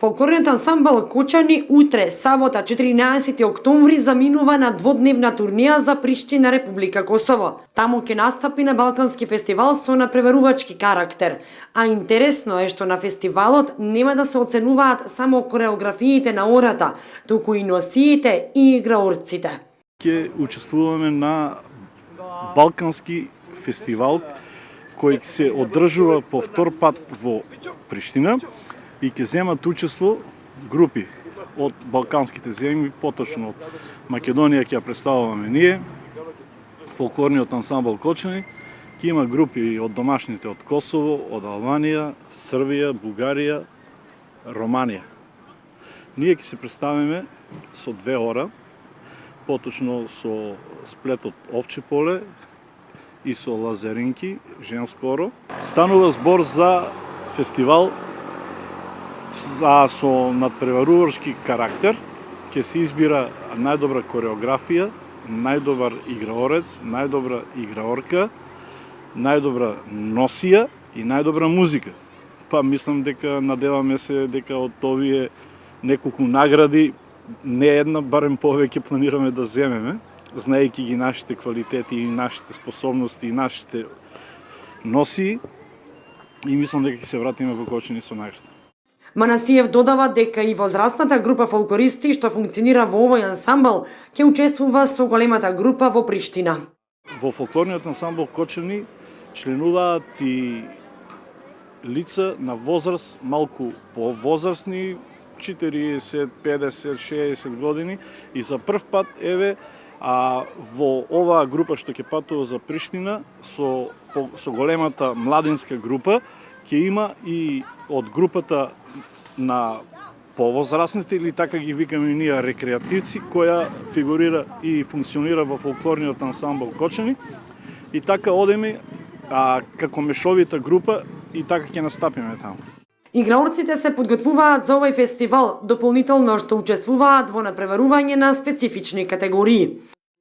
Фолклорниот ансамбл Кочани утре, сабота 14 октомври, заминува на дводневна турнеја за Приштина, Република Косово. Таму ќе настапи на Балкански фестивал со надпреварувачки карактер. А интересно е што на фестивалот нема да се оценуваат само кореографиите на ората, туку и носиите и играорците. Ќе учествуваме на Балкански фестивал кој се одржува по втор пат во Приштина и ќе земат учество групи од балканските земји, поточно од Македонија ќе ја представуваме ние, фолклорниот ансамбл Кочани, ќе има групи од домашните од Косово, од Албанија, Србија, Бугарија, Романија. Ние ќе се представиме со 2 ора, поточно со сплет од овче поле и со лазеринки, женско оро. Станува збор за фестивал со надпреварувачки карактер, ќе се избира најдобра кореографија, најдобар играорец, најдобра играорка, најдобра носија и најдобра музика. Па мислам дека надеваме се дека од овие неколку награди не една, барем повеќе планираме да земеме, знаејќи ги нашите квалитети и нашите способности и нашите носии, и мислам дека ќе се вратиме во Кочани со награда. Манасиев додава дека и возрастната група фолклористи што функционира во овој ансамбл ќе учествува со големата група во Приштина. Во фолклорниот ансамбл Кочани членуваат и лица на возраст малку повозрастни, 40, 50, 60 години, и за прв пат во оваа група што ќе патува за Приштина со големата младинска група ќе има и од групата на повозрастните, или така ги викаме ние рекреативци, која фигурира и функционира во фолклорниот ансамбл Кочани, и така одеме како мешовита група и така ќе настапиме таму. Играорците се подготвуваат за овој фестивал, дополнително што учествуваат во напреварување на специфични категории.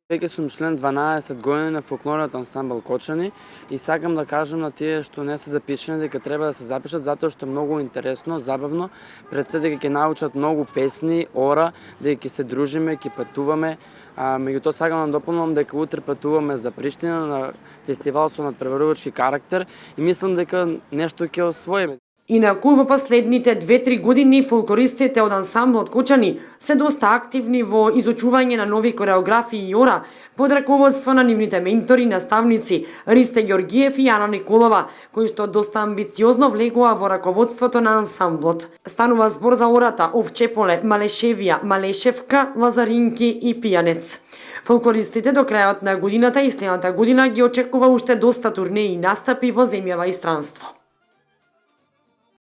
Веќе сум член 12 години на фолклорниот ансамбл Кочани и сакам да кажам на тие што не се запишани дека треба да се запишат, затоа што е многу интересно, забавно, пред се дека ќе научат многу песни, ора, дека ќе се дружиме, ќе патуваме. Меѓутоа сакам да дополнам дека утре патуваме за Приштина на фестивал со надпреварувачки карактер и мислам дека нешто ќе освоиме. Инаку во последните 2-3 години фолклористите од ансамблот Кочани се доста активни во изучување на нови кореографии и ора под раководство на нивните ментори и наставници Ристе Ѓоргиев и Јана Николова, кои што доста амбициозно влегува во раководството на ансамблот. Станува збор за ората овче поле, малешевија, малешевка, лазаринки и пијанец. Фолклористите до крајот на годината и следната година ги очекува уште доста турнеи и настапи во земјава и странство.